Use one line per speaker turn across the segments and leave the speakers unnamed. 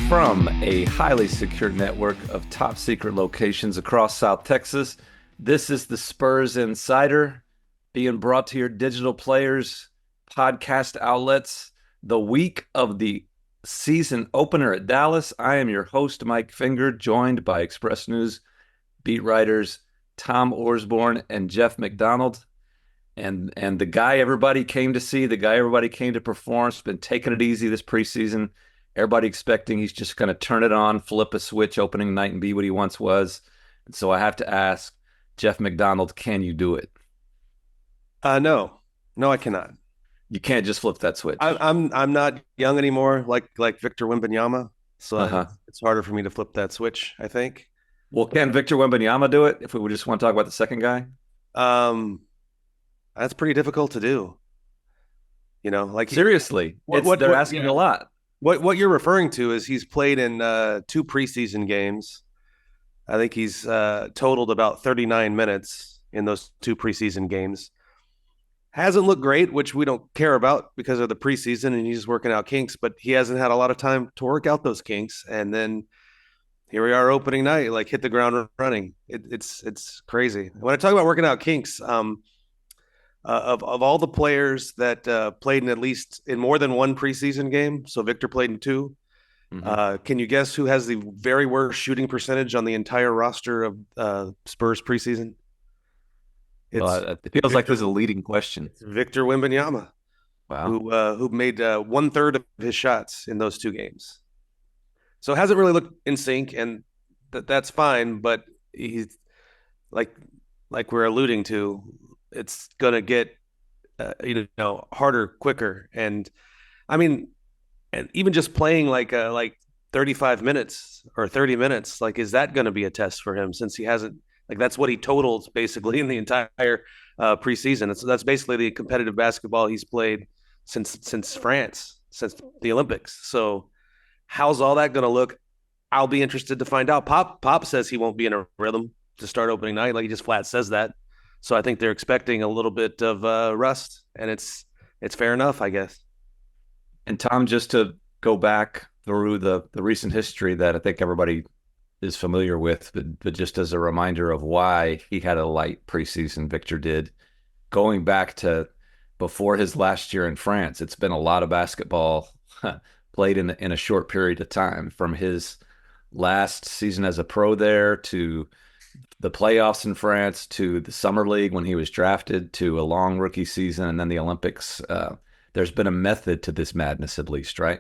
From a highly secure network of top secret locations across South Texas, this is the Spurs Insider being brought to your digital players, podcast outlets, the week of the season opener at Dallas. I am your host, Mike Finger, joined by Express News beat writers Tom Orsborn and Jeff McDonald. And the guy everybody came to see, the guy everybody came to perform, has been taking it easy this preseason. Everybody expecting he's just going to turn it on, flip a switch opening night and be what he once was. And so I have to ask, Jeff McDonald, can you do it?
No, I cannot.
You can't just flip that switch.
I'm not young anymore, like Victor Wembanyama. So it's harder for me to flip that switch, I think.
Well, can Victor Wembanyama do it? If we just want to talk about the second guy,
that's pretty difficult to do. You know, like
seriously, they're asking a lot.
What you're referring to is he's played in 2 preseason games. I think he's totaled about 39 minutes in those 2 preseason games. Hasn't looked great, which we don't care about because of the preseason and he's working out kinks, but he hasn't had a lot of time to work out those kinks. And then here we are opening night, like hit the ground running. It's crazy. When I talk about working out kinks, of all the players that played in more than 1 preseason game, so Victor played in 2. Can you guess who has the very worst shooting percentage on the entire roster of Spurs preseason?
It feels like there's a leading question.
It's Victor Wembanyama,
wow,
who made 1/3 of his shots in those 2 games. So it hasn't really looked in sync, and that's fine. But he's like we're alluding to, it's gonna get harder quicker. And I mean, and even just playing like 35 minutes or 30 minutes, like, is that going to be a test for him since he hasn't, like, that's what he totaled basically in the entire preseason. That's basically the competitive basketball he's played since France, since the Olympics. So how's all that going to look? I'll be interested to find out. Pop says he won't be in a rhythm to start opening night. Like, he just flat says that. So I think they're expecting a little bit of rust, and it's fair enough, I guess.
And Tom, just to go back through the recent history that I think everybody is familiar with, but just as a reminder of why he had a light preseason, Victor did, going back to before his last year in France, it's been a lot of basketball played in a short period of time, from his last season as a pro there to the playoffs in France to the summer league when he was drafted to a long rookie season and then the Olympics. There's been a method to this madness, at least, right?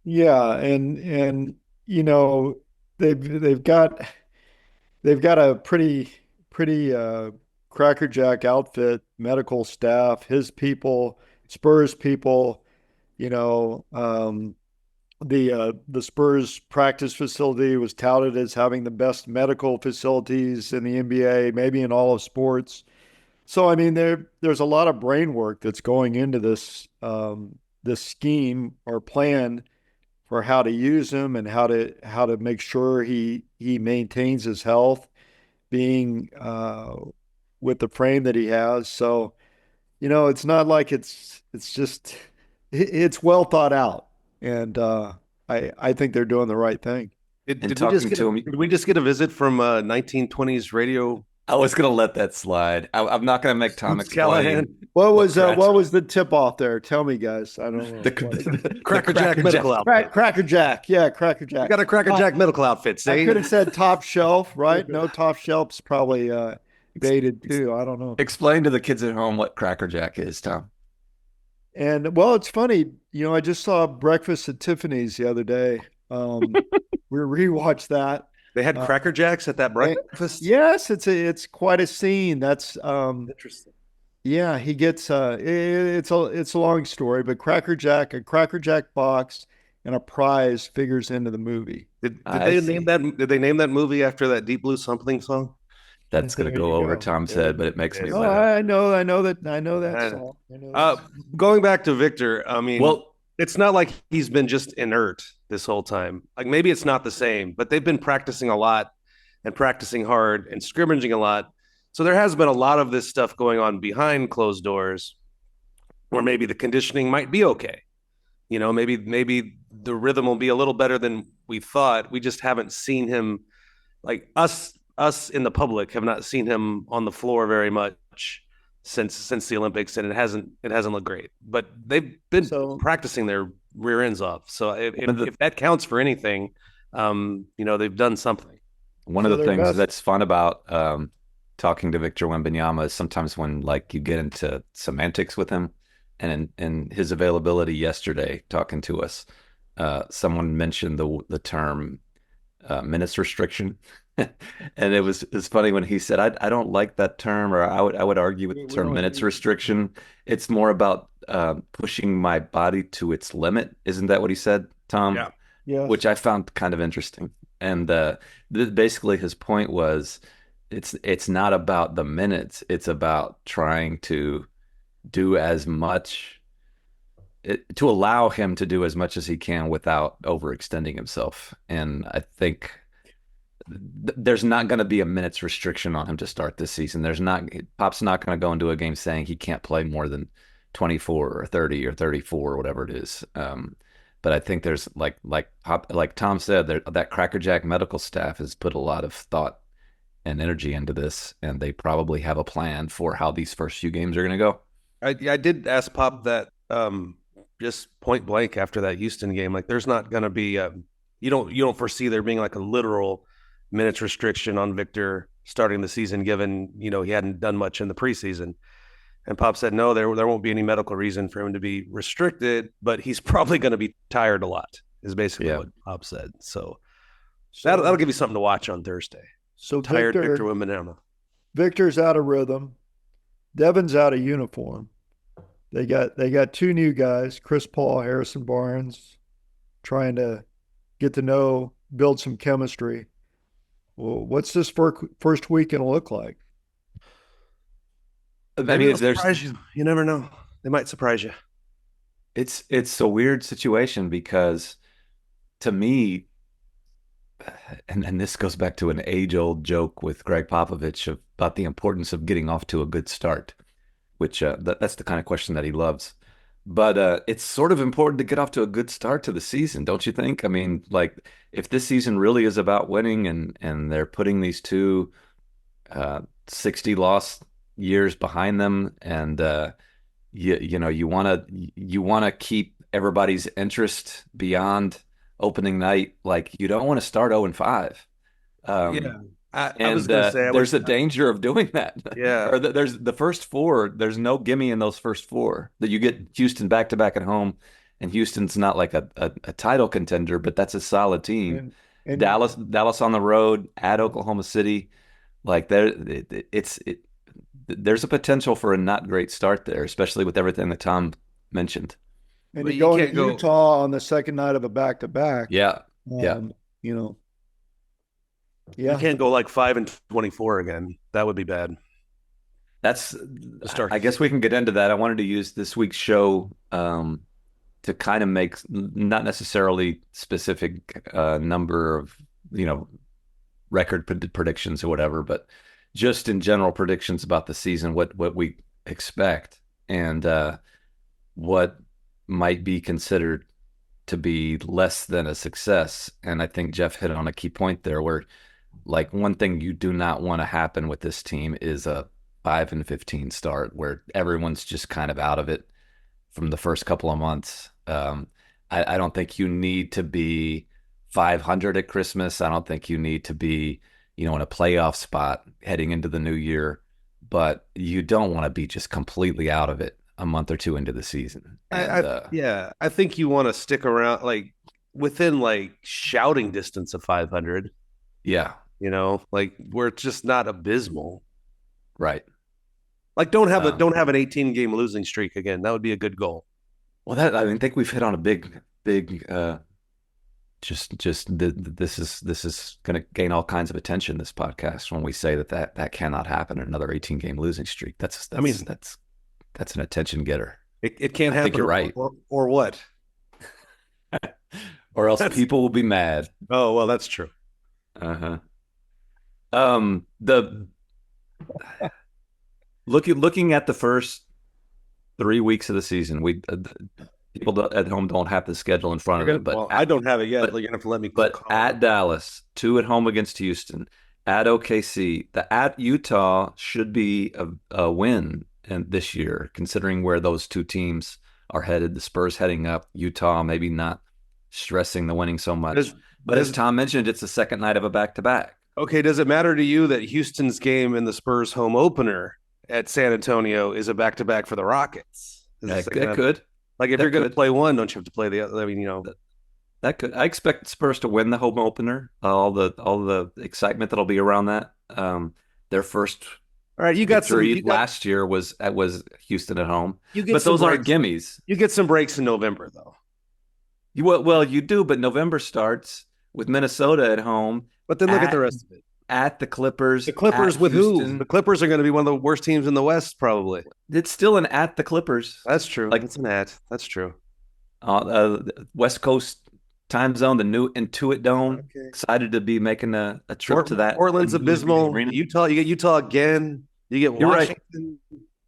Yeah, and they've got a pretty crackerjack outfit, medical staff, his people, Spurs people. The Spurs practice facility was touted as having the best medical facilities in the NBA, maybe in all of sports. So I mean, there's a lot of brain work that's going into this scheme or plan for how to use him and how to make sure he maintains his health, being with the frame that he has. So it's not like it's well thought out, and I think they're doing the right thing.
Did we just get a visit from 1920s radio?
I was going to let that slide. I'm not going to make Tom explain.
What was the tip off there? Tell me, guys. I don't know.
The Cracker Jack medical outfit.
Cracker Jack. Yeah, Cracker Jack.
You got a Cracker Jack medical outfit, see?
I could have said top shelf, right? No, top shelf's probably dated too. I don't know.
Explain to the kids at home what Cracker Jack is, Tom.
And well, it's funny. I just saw Breakfast at Tiffany's the other day. We rewatched that.
They had Cracker Jacks at that breakfast?
Yes, it's quite a scene. That's
interesting.
Yeah, he gets it's a long story, but a Cracker Jack box and a prize figures into the movie.
Did they name that movie after that Deep Blue something song?
That's going to go over, Tom said, but it makes me laugh.
I know that song.
Going back to Victor, I mean, it's not like he's been just inert this whole time. Like, maybe it's not the same, but they've been practicing a lot and practicing hard and scrimmaging a lot. So there has been a lot of this stuff going on behind closed doors where maybe the conditioning might be okay. Maybe the rhythm will be a little better than we thought. We just haven't seen him, like us in the public have not seen him on the floor very much since the Olympics, and it hasn't looked great. But they've been practicing their rear ends off. So if that counts for anything, they've done something.
One of the things that's fun about talking to Victor Wembanyama is sometimes when like you get into semantics with him, and in his availability yesterday talking to us, someone mentioned the term minutes restriction. And it's funny when he said, I don't like that term, or I would argue with the term minutes restriction. It's more about pushing my body to its limit. Isn't that what he said, Tom?
Yeah.
Yeah.
Which I found kind of interesting. And basically his point was it's not about the minutes. It's about trying to do as much, to allow him to do as much as he can without overextending himself. And I think there's not going to be a minutes restriction on him to start this season. Pop's not going to go into a game saying he can't play more than 24 or 30 or 34 or whatever it is. But I think there's like Tom said, that Crackerjack medical staff has put a lot of thought and energy into this, and they probably have a plan for how these first few games are going to go.
I did ask Pop that just point blank after that Houston game. Like, there's not going to be you don't foresee there being like a literal minutes restriction on Victor starting the season, given he hadn't done much in the preseason. And Pop said no, there won't be any medical reason for him to be restricted, but he's probably going to be tired a lot. Is basically what Pop said. So that'll give you something to watch on Thursday.
So
tired Victor Wembanyama.
Victor's out of rhythm. Devin's out of uniform. They got two new guys, Chris Paul, Harrison Barnes, trying to get to know, build some chemistry. Well, what's this first week going to look like?
Maybe they'll surprise you. You never know. They might surprise you.
It's a weird situation because, to me, and this goes back to an age-old joke with Greg Popovich about the importance of getting off to a good start, which that's the kind of question that he loves. But it's sort of important to get off to a good start to the season, don't you think? I mean, like, if this season really is about winning, and they're putting these two 60-loss years behind them, and you want to keep everybody's interest beyond opening night. Like, you don't want to start 0-5.
I was going to say
there's a danger of doing that.
Yeah.
Or there's the first four. There's no gimme in those first four. That you get Houston back to back at home, and Houston's not like a title contender, but that's a solid team. And Dallas on the road at Oklahoma City, like there's a potential for a not great start there, especially with everything that Tom mentioned.
And you go to Utah on the second night of a back-to-back.
Yeah.
You
can't go like 5-24 again. That would be bad.
I guess we can get into that. I wanted to use this week's show to kind of make not necessarily specific number of record predictions or whatever, but just in general predictions about the season, what we expect, and what might be considered to be less than a success. And I think Jeff hit on a key point there, where like one thing you do not want to happen with this team is a 5-15 start where everyone's just kind of out of it from the first couple of months. I don't think you need to be 500 at Christmas. I don't think you need to be in a playoff spot heading into the new year, but you don't want to be just completely out of it a month or two into the season.
And, I think you want to stick around, like within like shouting distance of 500.
Yeah.
Like where it's just not abysmal.
Right.
Like don't have an 18-game losing streak again. That would be a good goal.
Well, I think we've hit on a big this is going to gain all kinds of attention, this podcast, when we say that cannot happen in another 18-game losing streak. That's an attention getter.
It can't happen.
I think you're right.
Or what?
Or else people will be mad.
Oh, well, that's true.
Uh-huh. Looking at the first 3 weeks of the season, People at home don't have the schedule in front of them, but
I don't have it yet.
but-
You're gonna have to let me.
But at Dallas, 2 at home against Houston, at OKC, at Utah should be a win this year, considering where those two teams are headed. The Spurs heading up, Utah maybe not stressing the winning so much. But as Tom mentioned, it's the second night of a back-to-back.
Okay, does it matter to you that Houston's game in the Spurs home opener at San Antonio is a back-to-back for the Rockets?
That could.
Like, if you're going to play one, don't you have to play the other? I mean,
That could. I expect Spurs to win the home opener. All the excitement that'll be around that. Their first
all right, you got
victory last year was Houston at home. But those aren't gimmies.
You get some breaks in November, though.
Well, you do, but November starts with Minnesota at home.
But then look at the rest of it.
At the Clippers.
The Clippers with
Houston.
who? The Clippers are going to be one of the worst teams in the West, probably.
It's still an at the Clippers.
That's true.
Like,
it's an at. That's true.
West Coast time zone, the new Intuit Dome. Okay. Excited to be making a trip to that.
Portland's abysmal. Utah, you get Utah again. You get Washington.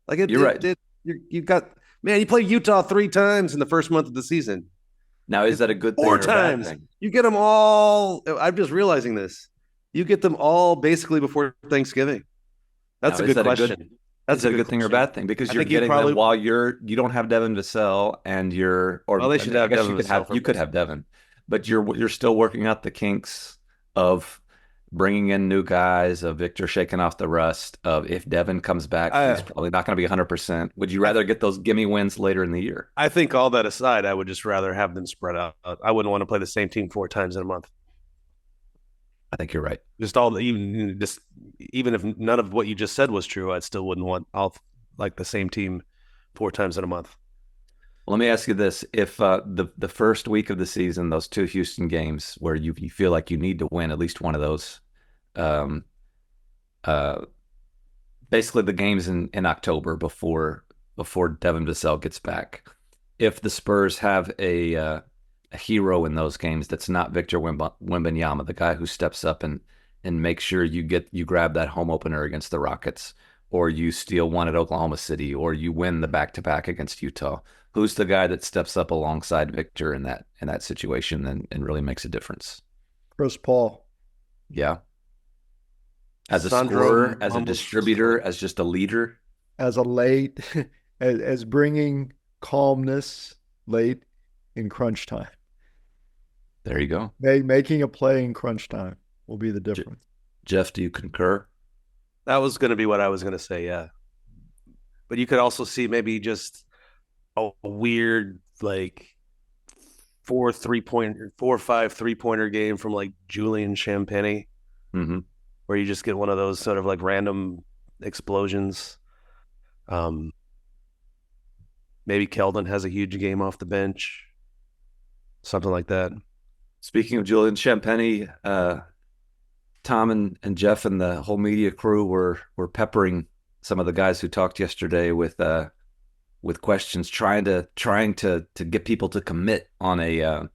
Right. You're right.
You got, man, you play Utah 3 times in the first month of the season.
Now, is that a good thing?
4 times. You get them all. I'm just realizing this. You get them all basically before Thanksgiving. That's a good question.
That's a good thing or bad thing, because you're getting them while you don't have Devin Vassell and
they should have Devin Vassell.
You could have Devin, but you're still working out the kinks of bringing in new guys, of Victor shaking off the rust, of if Devin comes back, he's probably not going to be 100%. Would you rather get those gimme wins later in the year?
I think all that aside, I would just rather have them spread out. I wouldn't want to play the same team 4 times in a month.
I think you're right.
Even if none of what you just said was true, I still wouldn't want the same team 4 times in a month.
Well, let me ask you this: if the first week of the season, those 2 Houston games where you feel like you need to win at least one of those, basically the games in October before Devin Vassell gets back, if the Spurs have a hero in those games that's not Victor Wembanyama, the guy who steps up and makes sure you grab that home opener against the Rockets, or you steal one at Oklahoma City, or you win the back-to-back against Utah, who's the guy that steps up alongside Victor in that situation and really makes a difference?
Chris Paul.
Yeah. As a scorer, as a distributor, as just a leader.
As as bringing calmness late in crunch time.
There you go.
Making a play in crunch time will be the difference.
Jeff, do you concur?
That was going to be what I was going to say, yeah. But you could also see maybe just a weird, 4 or 5 3-pointer game from Julian Champagnie, where you just get one of those sort of random explosions. Maybe Keldon has a huge game off the bench, something like that.
Speaking of Julian Champagnie, Tom and Jeff and the whole media crew were peppering some of the guys who talked yesterday with questions, trying to get people to commit on a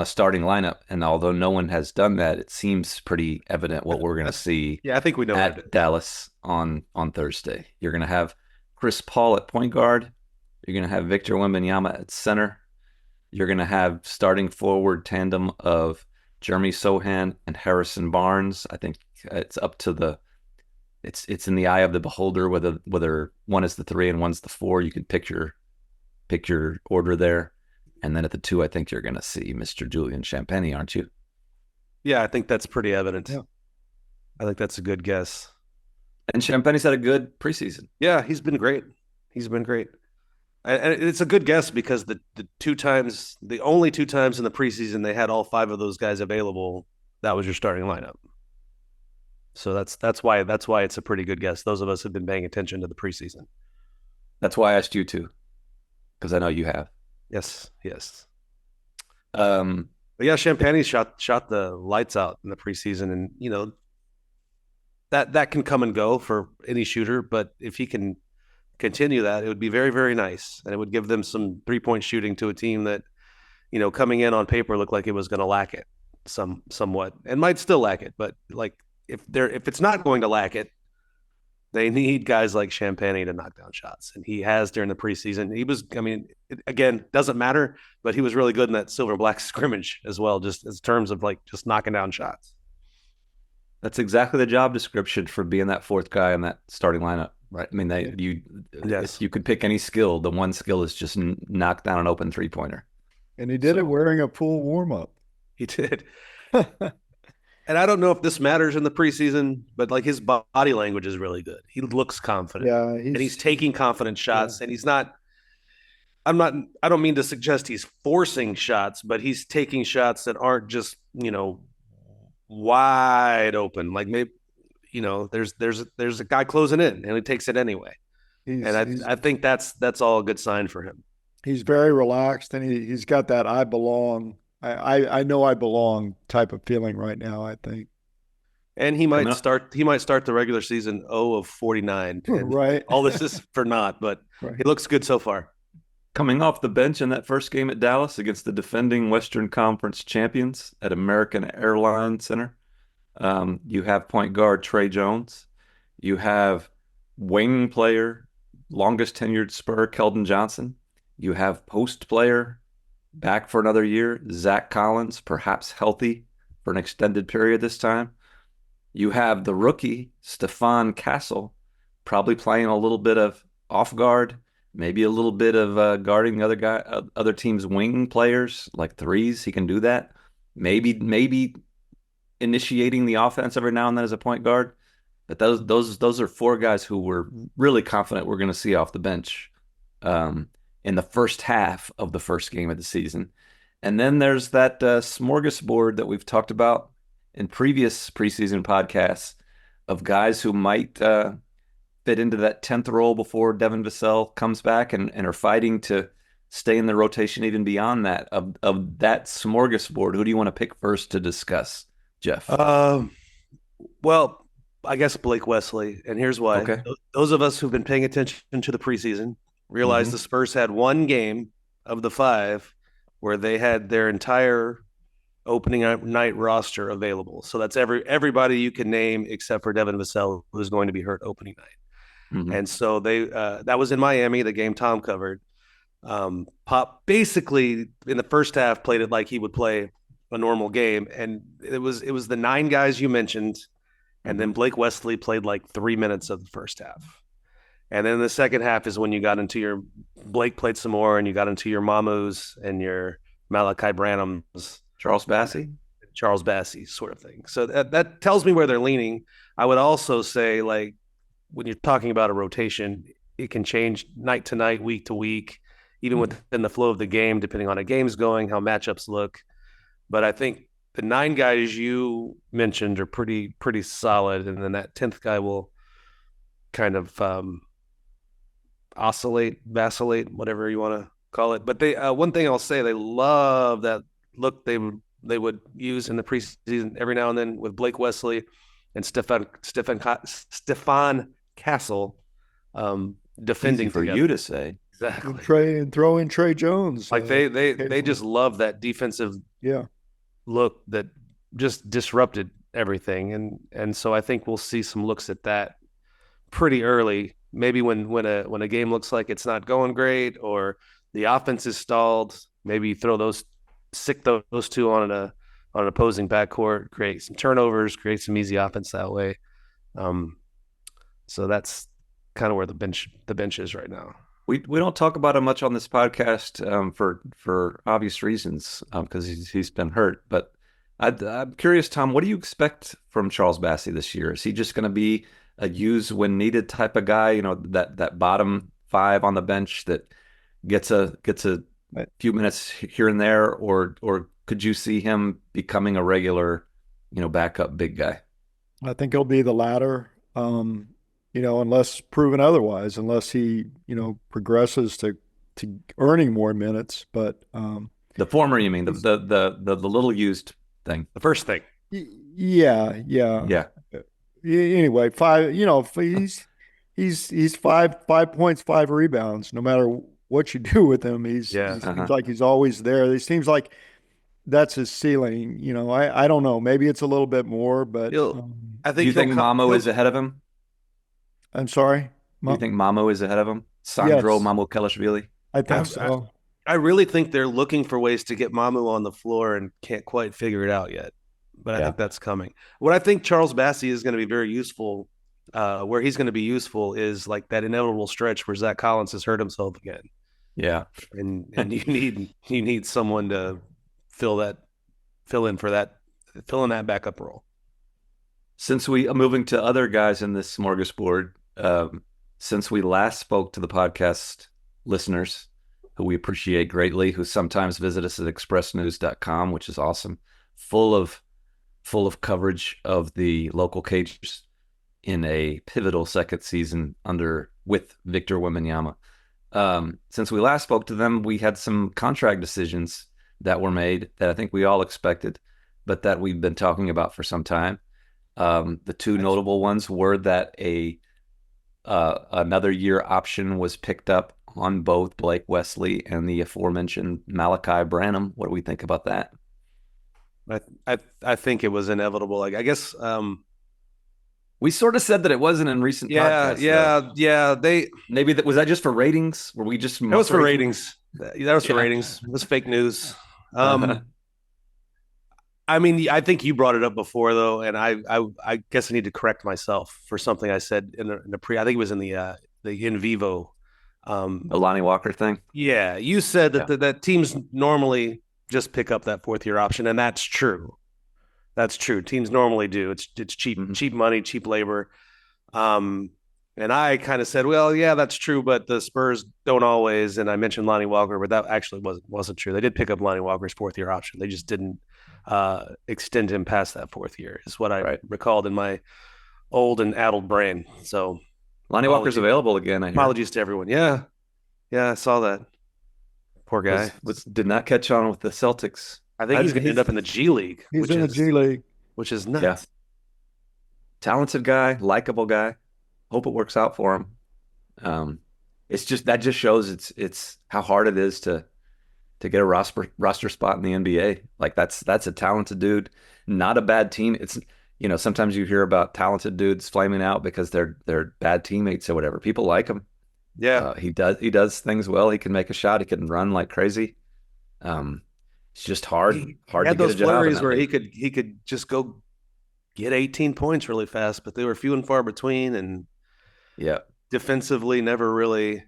starting lineup. And although no one has done that, it seems pretty evident what we're going to see.
Yeah, I think we know
at Dallas on Thursday. You're going to have Chris Paul at point guard. You're going to have Victor Wembanyama at center. You're going to have starting forward tandem of Jeremy Sohan and Harrison Barnes. I think it's up to it's in the eye of the beholder whether one is the 3 and one's the 4. You can pick your order there. And then at the 2, I think you're going to see Mr. Julian Champagnie, aren't you?
Yeah, I think that's pretty evident.
Yeah.
I think that's a good guess.
And Champagnie's had a good preseason.
Yeah, he's been great. And it's a good guess because the only 2 times in the preseason they had all 5 of those guys available, that was your starting lineup. So that's why it's a pretty good guess. Those of us have been paying attention to the preseason.
That's why I asked you to, because I know you have.
Yes. But yeah, Champagnie shot the lights out in the preseason, and that can come and go for any shooter. But if he can continue that, it would be very, very nice, and it would give them some 3-point shooting to a team that, coming in on paper looked like it was going to lack it somewhat, and might still lack it. But if it's not going to lack it, They need guys like Champagne to knock down shots, and he has during the preseason. He was, I mean, again, doesn't matter, but he was really good in that silver and black scrimmage as well, just in terms of like just knocking down shots.
That's exactly the job description for being that fourth guy in that starting lineup, right? I mean,
Yes.
if you could pick any skill, the one skill is just knock down an open 3-pointer.
And he did it wearing a full warm-up.
He did. And I don't know if this matters in the preseason, but like his body language is really good. He looks confident.
Yeah,
and he's taking confident shots, and he's not. I don't mean to suggest he's forcing shots, but he's taking shots that aren't just wide open. Like maybe there's a guy closing in, and he takes it anyway. I think that's all a good sign for him.
He's very relaxed, and he's got that I belong. I know I belong type of feeling right now, I think.
And he might start the regular season 0 of 49.
Right.
All this is for naught, but
Right.
he looks good so far.
Coming off the bench in that first game at Dallas against the defending Western Conference champions at American Airlines Center, you have point guard Trey Jones. You have wing player, longest tenured Spur, Keldon Johnson. You have post player, back for another year, Zach Collins, perhaps healthy for an extended period this time. You have the rookie, Stefan Castle, probably playing a little bit of off guard, maybe a little bit of guarding the other team's wing players, like threes. He can do that. Maybe initiating the offense every now and then as a point guard. But those are four guys who we're really confident we're going to see off the bench in the first half of the first game of the season. And then there's that smorgasbord that we've talked about in previous preseason podcasts of guys who might fit into that 10th role before Devin Vassell comes back and are fighting to stay in the rotation even beyond that. Of that smorgasbord, who do you want to pick first to discuss, Jeff?
Well, I guess Blake Wesley, and here's why.
Okay.
Those of us who've been paying attention to the preseason realize the Spurs had one game of the 5 where they had their entire opening night roster available. So that's everybody you can name except for Devin Vassell, who's going to be hurt opening night. And so they that was in Miami, the game Tom covered. Pop basically in the first half played it like he would play a normal game, and it was the 9 guys you mentioned, and then Blake Wesley played like 3 minutes of the first half. And then the second half is when you got into your Blake played some more, and you got into your Mamus and your Malachi Branhams,
Charles Bassey
sort of thing. So that tells me where they're leaning. I would also say, like, when you're talking about a rotation, it can change night to night, week to week, even within the flow of the game, depending on how a game's going, how matchups look. But I think the 9 guys you mentioned are pretty solid, and then that 10th guy will kind of vacillate, whatever you want to call it. But they one thing I'll say, they love that look they would use in the preseason every now and then with Blake Wesley and Stefan Castle defending
for
together.
you to say.
Exactly.
Throw in Trey Jones.
Like they just love that defensive look that just disrupted everything, and so I think we'll see some looks at that pretty early. Maybe when a game looks like it's not going great or the offense is stalled, maybe you stick those two on an opposing backcourt, create some turnovers, create some easy offense that way. So that's kind of where the bench is right now.
We don't talk about him much on this podcast for obvious reasons because he's been hurt. But I'm curious, Tom, what do you expect from Charles Bassey this year? Is he just going to be a use when needed type of guy? You know, that bottom 5 on the bench that gets a few minutes here and there, or could you see him becoming a regular, backup big guy?
I think he'll be the latter. Unless proven otherwise, unless he, progresses to earning more minutes. But
the former, you mean the little used thing,
the first thing?
Yeah. Anyway, 5. He's 5 points, 5 rebounds. No matter what you do with him, he seems like he's always there. It seems like that's his ceiling. I don't know. Maybe it's a little bit more, but
I think
you think Mamo is ahead of him?
I'm sorry.
Do you think Mamu is ahead of him? Sandro
Yes,
Mamukelashvili?
I think
I,
so.
I really think they're looking for ways to get Mamu on the floor and can't quite figure it out yet. But I think that's coming. What I think Charles Bassey is going to be very useful, where he's going to be useful is like that inevitable stretch where Zach Collins has hurt himself again.
Yeah.
And you need someone to fill in that backup role.
Since we are moving to other guys in this smorgasbord, since we last spoke to the podcast listeners, who we appreciate greatly, who sometimes visit us at expressnews.com, which is awesome, full of coverage of the local Cagers in a pivotal second season with Victor Wembanyama. Since we last spoke to them, we had some contract decisions that were made that I think we all expected, but that we've been talking about for some time. The two notable ones were that another year option was picked up on both Blake Wesley and the aforementioned Malachi Branham. What do we think about that?
I think it was inevitable. Like I guess
we sort of said that it wasn't in recent podcasts.
Yeah.
Maybe was that just for ratings? Were we just
that was for ratings? That was for ratings. It was fake news. I mean, I think you brought it up before though, and I guess I need to correct myself for something I said in the pre. I think it was in the in vivo.
The Lonnie Walker thing.
Yeah, you said that teams normally just pick up that fourth year option, and that's true. That's true. Teams normally do. It's cheap money, cheap labor. And I kind of said, well, yeah, that's true, but the Spurs don't always. And I mentioned Lonnie Walker, but that actually wasn't true. They did pick up Lonnie Walker's fourth year option. They just didn't extend him past that fourth year. Is what I recalled in my old and addled brain. So
Lonnie Walker's available again.
Apologies to everyone. Yeah, I saw that. Poor guy.
Did not catch on with the Celtics.
I think he's going to end up in the G League.
He's in the G League,
which is nuts.
Yeah. Talented guy, likable guy. Hope it works out for him. It's just that just shows it's how hard it is to get a roster spot in the NBA. Like that's a talented dude, not a bad team. It's sometimes you hear about talented dudes flaming out because they're bad teammates or whatever. People like him.
Yeah,
he does things well. He can make a shot. He can run like crazy. It's just hard
he
to
had
get
those
a job
flurries where he could just go get 18 points really fast, but they were few and far between, and defensively never really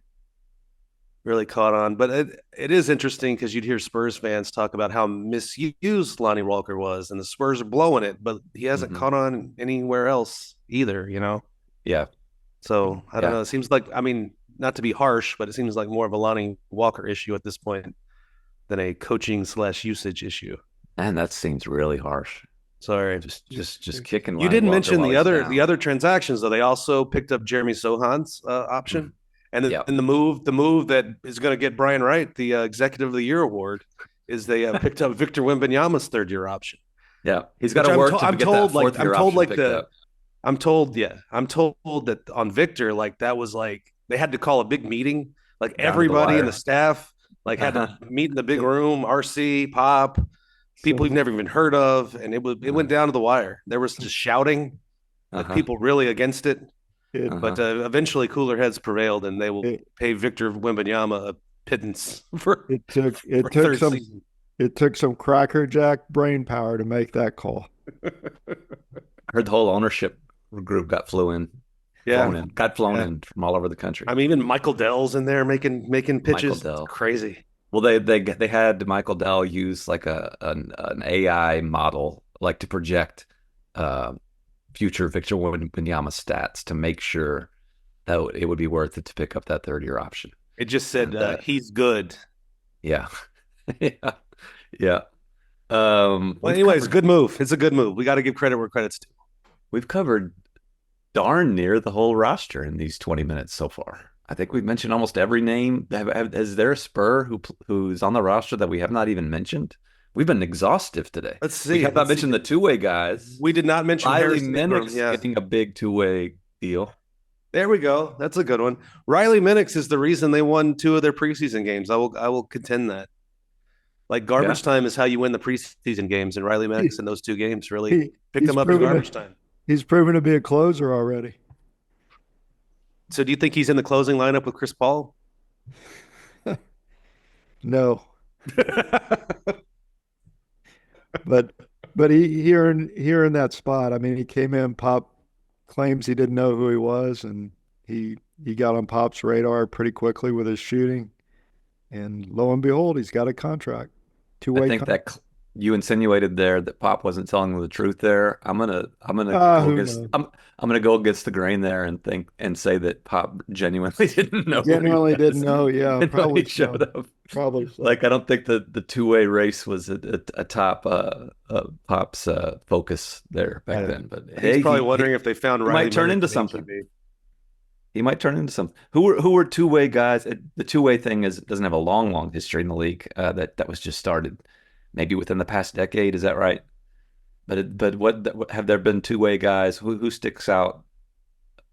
caught on. But it is interesting because you'd hear Spurs fans talk about how misused Lonnie Walker was, and the Spurs are blowing it, but he hasn't caught on anywhere else either,
Yeah.
So I don't know. It seems like, I mean, not to be harsh, but it seems like more of a Lonnie Walker issue at this point than a coaching/usage issue.
And that seems really harsh.
Sorry,
just kicking.
You didn't mention the other transactions though. They also picked up Jeremy Sohan's option, and the move that is going to get Brian Wright the Executive of the Year award is they picked up Victor Wembanyama's third year option.
Yeah, he's got to work to get that fourth year option picked up.
I'm told that on Victor, like that was like they had to call a big meeting, like everybody in the staff like had to meet in the big room, RC, Pop, people you've never even heard of, and it went down to the wire. There was just shouting, like people really against it. But eventually cooler heads prevailed, and they will pay Victor Wembanyama a pittance for
it took some crackerjack brain power to make that call.
I heard the whole ownership group got flown in from all over the country.
I mean, even Michael Dell's in there making pitches. Crazy.
Well, they had Michael Dell use like an AI model like to project future Victor Wembanyama stats to make sure that it would be worth it to pick up that third year option.
It just said he's good.
Yeah. Yeah.
Well, anyways, good move. It's a good move. We got to give credit where credit's due.
We've covered darn near the whole roster in these 20 minutes so far. I think we've mentioned almost every name. Is there a Spur who's on the roster that we have not even mentioned? We've been exhaustive today.
Let's see.
We have not mentioned the two-way guys.
We did not mention
Riley Minix getting a big two-way deal.
There we go. That's a good one. Riley Minix is the reason they won 2 of their preseason games. I will contend that. Like garbage time is how you win the preseason games, and Riley Minix in those 2 games really picked them up in garbage time.
He's proven to be a closer already.
So do you think he's in the closing lineup with Chris Paul?
No, but here in that spot, I mean, he came in. Pop claims he didn't know who he was, and he got on Pop's radar pretty quickly with his shooting, and lo and behold, he's got a contract,
I
two-way
think
contract.
that you insinuated there that Pop wasn't telling the truth there. I'm gonna go
Who
against
knows?
I'm gonna go against the grain there and think and say that Pop genuinely didn't know who he
Genuinely didn't
was
know. Yeah,
until he
probably
showed
so.
up.
Probably so.
Like I don't think the two-way race was a top Pop's focus there back then. But
He's
hey,
probably wondering if they found
he
Riley
might turn
Minnick
into
in
something.
AQB.
He might turn into something. Who were two-way guys? The two-way thing doesn't have a long history in the league. That was just started maybe within the past decade. Is that right? But what have there been two-way guys who sticks out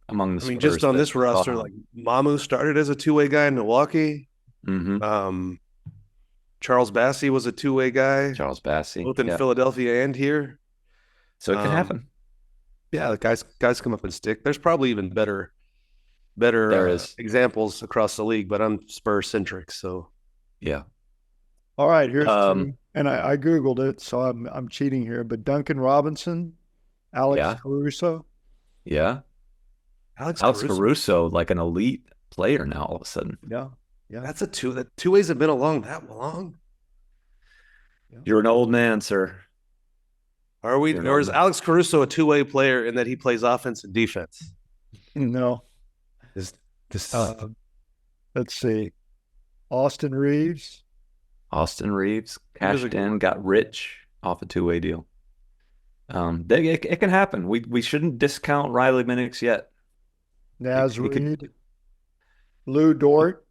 among the
I mean,
Spurs
just on
that
this roster, like Mamu started as a two-way guy in Milwaukee.
Mm-hmm.
Charles Bassey was a two-way guy,
Charles Bassey,
both in
yeah.
Philadelphia and here.
So it can happen.
Yeah, the guys come up and stick. There's probably even better
There is,
examples across the league, but I'm Spurs centric, so
yeah.
All right, here's
Um,
two, and I googled it, so I'm cheating here. But Duncan Robinson, Alex
yeah,
Caruso,
yeah.
Alex
Alex
Caruso.
Caruso, like an elite player now, all of a sudden.
yeah, yeah.
That's a two. That two ways have been along that long.
You're an old man, sir.
Are we?
You're an
Or
old
is
man.
Alex Caruso a two-way player in that he plays offense and defense?
No,
Is this?
let's see. Austin Reeves,
Austin Reeves
He was a
cashed
good
in,
one.
got rich off a two-way deal. It can happen. We shouldn't discount Riley Minnick yet.
Naz
He could,
Reid, Lou Dort.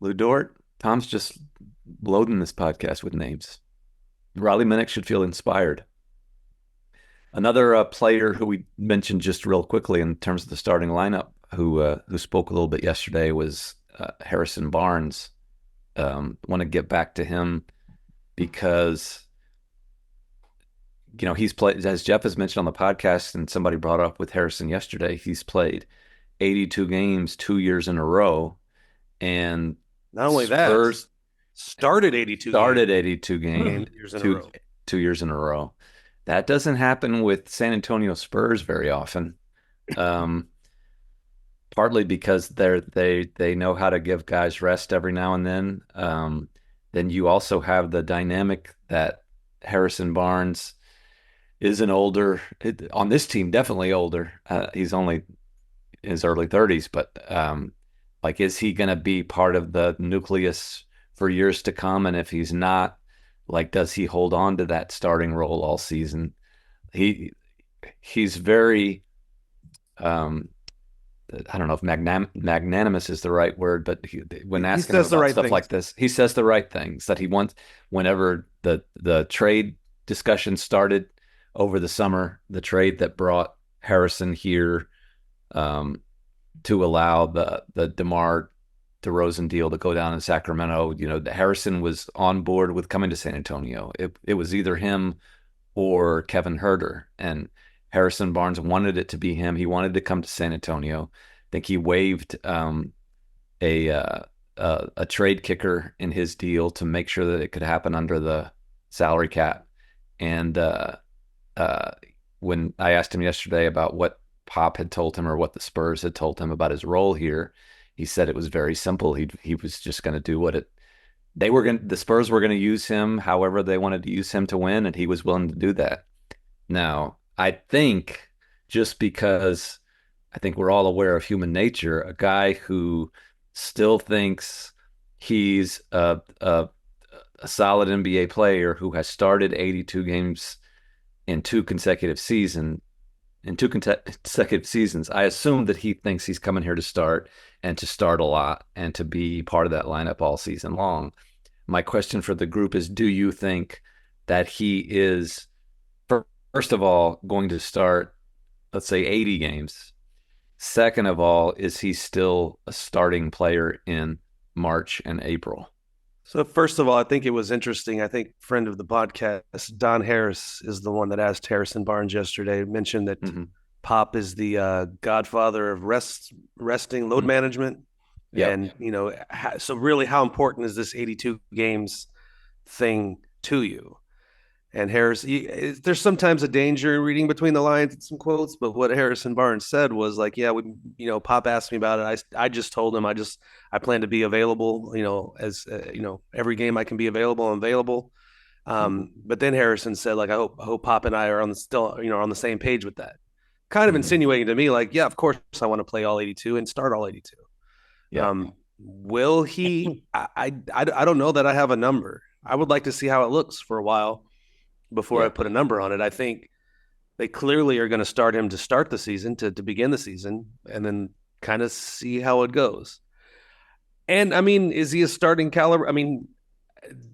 Lou Dort. Tom's just loading this podcast with names. Riley Minnick should feel inspired. Another player who we mentioned just real quickly in terms of the starting lineup, who spoke a little bit yesterday, was Harrison Barnes. Want to get back to him because he's played, as Jeff has mentioned on the podcast, and somebody brought up with Harrison yesterday. He's played 82 games 2 years in a row, and
Not only
Spurs
that, started 82
started
games
82 games
years in a
two
row.
2 years in a row. That doesn't happen with San Antonio Spurs very often. Partly because they know how to give guys rest every now and then. Then you also have the dynamic that Harrison Barnes is an older on this team, definitely older. He's only in his early 30s, but like, is he going to be part of the nucleus for years to come? And if he's not, like, does he hold on to that starting role all season? He's very I don't know if magnanimous is the right word, but when asking him
says the
about
right
stuff
things.
like this, he says the right things that he wants. Whenever the trade discussion started over the summer, the trade that brought Harrison here to allow the DeMar DeRozan deal to go down in Sacramento, Harrison was on board with coming to San Antonio. It was either him or Kevin Herter, and Harrison Barnes wanted it to be him. He wanted to come to San Antonio. I think he waived a trade kicker in his deal to make sure that it could happen under the salary cap. And when I asked him yesterday about what Pop had told him or what the Spurs had told him about his role here, he said it was very simple. He was just going to do what the Spurs were going to use him however they wanted to use him to win, and he was willing to do that. Now, I think just because I think we're all aware of human nature, a guy who still thinks he's a solid NBA player who has started 82 games in two consecutive seasons, I assume that he thinks he's coming here to start and to start a lot and to be part of that lineup all season long. My question for the group is, do you think that he is, first of all, going to start, let's say, 80 games? Second of all, is he still a starting player in March and April?
So first of all, I think it was interesting. I think friend of the podcast, Don Harris, is the one that asked Harrison Barnes yesterday, mentioned that Pop is the godfather of resting, load management.
Yep.
And, so really how important is this 82 games thing to you? And there's sometimes a danger in reading between the lines and some quotes, but what Harrison Barnes said was like, yeah, Pop asked me about it. I just told him I plan to be available, as every game I can be available, I'm available. But then Harrison said, like, I hope Pop and I are on the same page with that. Kind of insinuating to me, like, yeah, of course I want to play all 82 and start all 82.
Yeah.
Will he? I don't know that I have a number. I would like to see how it looks for a while before I put a number on it. I think they clearly are going to start him to start the season, to begin the season, and then kind of see how it goes. And I mean, is he a starting caliber? I mean,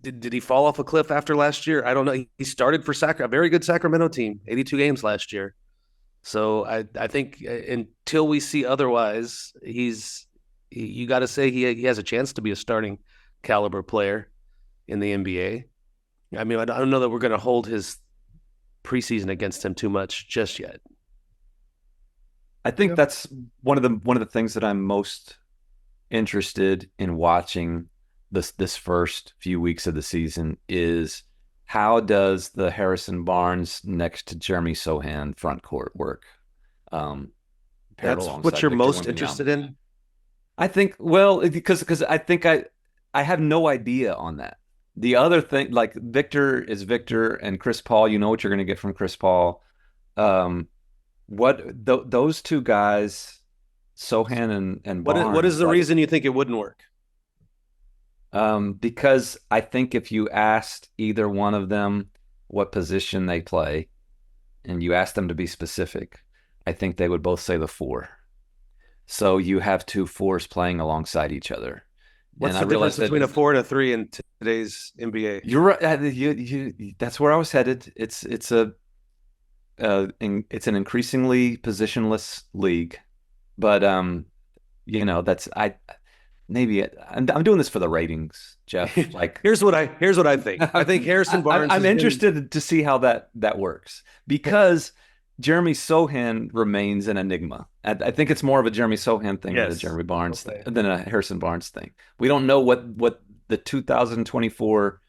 did he fall off a cliff after last year? I don't know. He started for a very good Sacramento team, 82 games last year. So I think until we see otherwise, you got to say he has a chance to be a starting caliber player in the NBA. I mean, I don't know that we're going to hold his preseason against him too much just yet.
I think that's one of the things that I'm most interested in watching this first few weeks of the season is how does the Harrison Barnes next to Jeremy Sohan front court work?
That's what you're most interested in?
I think, because I think I have no idea on that. The other thing, like Victor is Victor and Chris Paul, you know what you're going to get from Chris Paul. Those two guys, Sohan and Barnes.
What is the reason you think it wouldn't work?
Because I think if you asked either one of them what position they play, and you asked them to be specific, I think they would both say the 4. So you have two 4s playing alongside each other.
What's the difference between a 4 and a 3 in today's NBA?
You're right. That's where I was headed. It's an increasingly positionless league, but I'm doing this for the ratings, Jeff. Like,
here's what I think. I think Harrison Barnes.
I'm interested to see how that works because Jeremy Sohan remains an enigma. I think it's more of a Jeremy Sohan thing than a Jeremy Barnes thing, than a Harrison Barnes thing. We don't know what the 2024,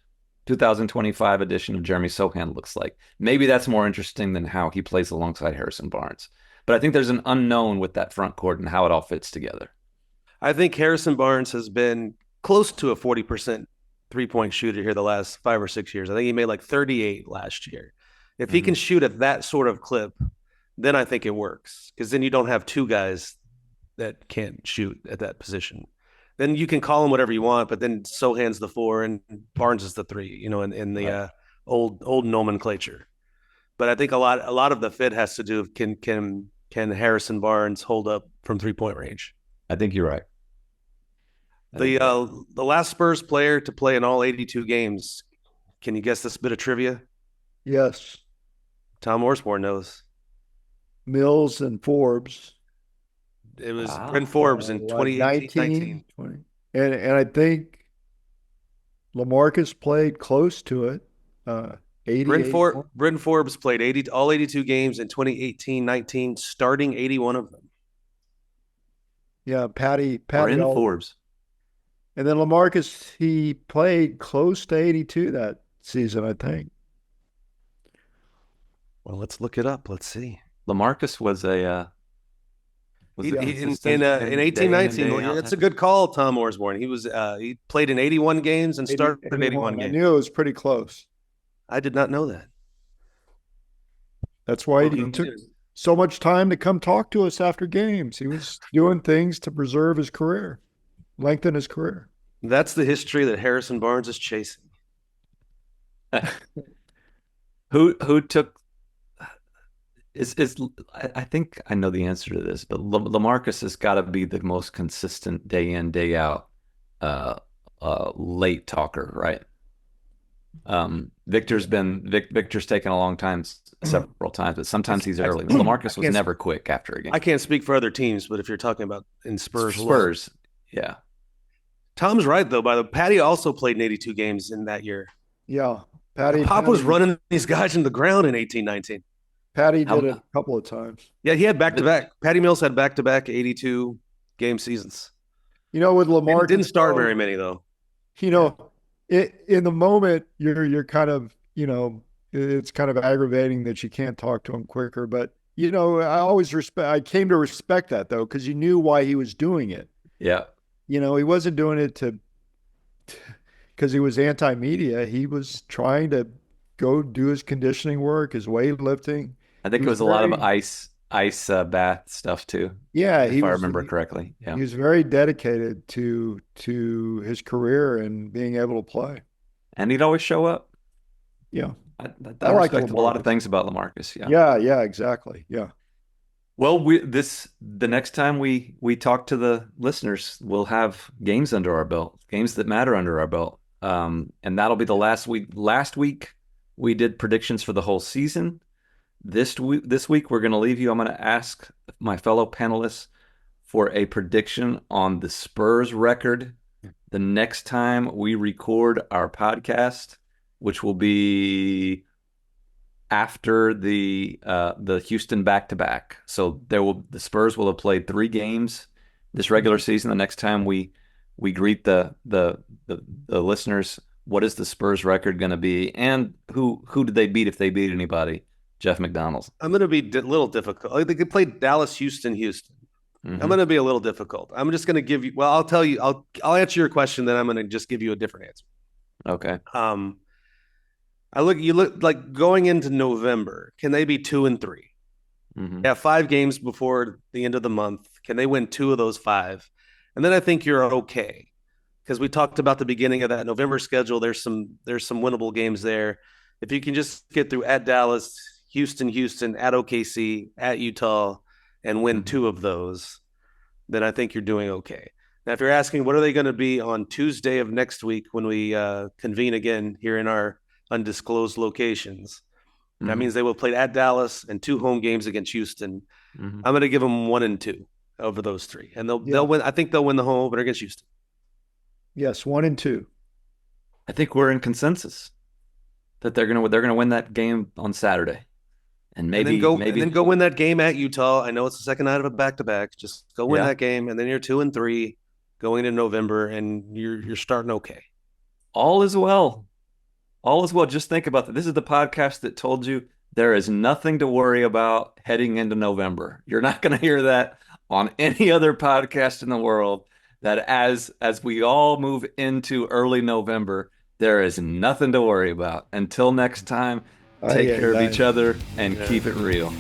2025 edition of Jeremy Sohan looks like. Maybe that's more interesting than how he plays alongside Harrison Barnes. But I think there's an unknown with that front court and how it all fits together.
I think Harrison Barnes has been close to a 40% three-point shooter here the last 5 or 6 years. I think he made like 38 last year. If he can shoot at that sort of clip, then I think it works, because then you don't have two guys that can't shoot at that position. Then you can call him whatever you want, but then Sohan's the 4 and Barnes is the 3, in the old nomenclature. But I think a lot of the fit has to do with can Harrison Barnes hold up from 3-point range.
I think you're right.
The last Spurs player to play in all 82 games. Can you guess this bit of trivia?
Yes.
Tom Orsborn knows.
Mills and Forbes.
It was Bryn Forbes in 2018-19.
And I think LaMarcus played close to it. 88.
Bryn Forbes played all 82 games in 2018-19, starting 81 of them.
Yeah, Patty
Bryn Forbes.
And then LaMarcus, he played close to 82 that season, I think.
Well, let's look it up. Let's see.
LaMarcus was in
18-19. That's a good call, Tom Orsborn. He played in 81 games and started 81 games.
I knew it was pretty close.
I did not know that.
That's why he took so much time to come talk to us after games. He was doing things to preserve his career, lengthen his career.
That's the history that Harrison Barnes is chasing.
Who took? I think I know the answer to this, but LaMarcus has got to be the most consistent day in, day out late talker, right? Victor's taken a long time, several times, but sometimes he's early. LaMarcus was never quick after a game.
I can't speak for other teams, but if you're talking about in Spurs,
yeah.
Tom's right though. Patty also played in 82 games in that year.
Yeah, Patty
was running these guys in the ground in 18-19.
Patty did
How-
it a couple of times.
Yeah, he had back-to-back. Patty Mills had back-to-back 82 game seasons.
With Lamar,
Didn't start very many though.
In the moment, you're kind of, it's kind of aggravating that you can't talk to him quicker. But I came to respect that though, because you knew why he was doing it.
Yeah.
He wasn't doing it because he was anti-media. He was trying to go do his conditioning work, his weightlifting.
I think it was a lot of ice bath stuff too.
Yeah,
if I remember correctly. Yeah.
He was very dedicated to his career and being able to play.
And he'd always show up.
Yeah.
I respect a lot of things about LaMarcus.
Yeah. Yeah, exactly. Yeah.
Well, the next time we talk to the listeners, we'll have games under our belt, games that matter under our belt. And that'll be the last week. Last week we did predictions for the whole season. This week we're going to leave you. I'm going to ask my fellow panelists for a prediction on the Spurs record the next time we record our podcast, which will be after the Houston back-to-back. So the Spurs will have played 3 games this regular season. The next time we greet the listeners, what is the Spurs record going to be, and who did they beat if they beat anybody? Jeff McDonald.
I'm going to be a little difficult. They could play Dallas, Houston.
Mm-hmm.
I'm going to be a little difficult. I'm just going to give you. Well, I'll tell you. I'll answer your question. Then I'm going to just give you a different answer.
Okay.
You look like going into November. Can they be 2-3?
Mm-hmm.
They have 5 games before the end of the month. Can they win 2 of those 5? And then I think you're okay, because we talked about the beginning of that November schedule. There's some winnable games there. If you can just get through at Dallas, Houston, at OKC, at Utah, and win 2 of those, then I think you're doing okay. Now, if you're asking what are they going to be on Tuesday of next week when we convene again here in our undisclosed locations, that means they will play at Dallas and 2 home games against Houston. I'm going to give them 1-2 over those 3, and they'll win. I think they'll win the home opener against Houston.
Yes, 1-2.
I think we're in consensus that they're gonna win that game on Saturday, and then go
win that game at Utah. I know it's the second night of a back-to-back. Just go win that game, and then you're 2-3 going into November, and you're starting okay.
All is well. All is well. Just think about that. This is the podcast that told you there is nothing to worry about heading into November. You're not going to hear that on any other podcast in the world, that as we all move into early November, there is nothing to worry about. Until next time, take care of each other and keep it real.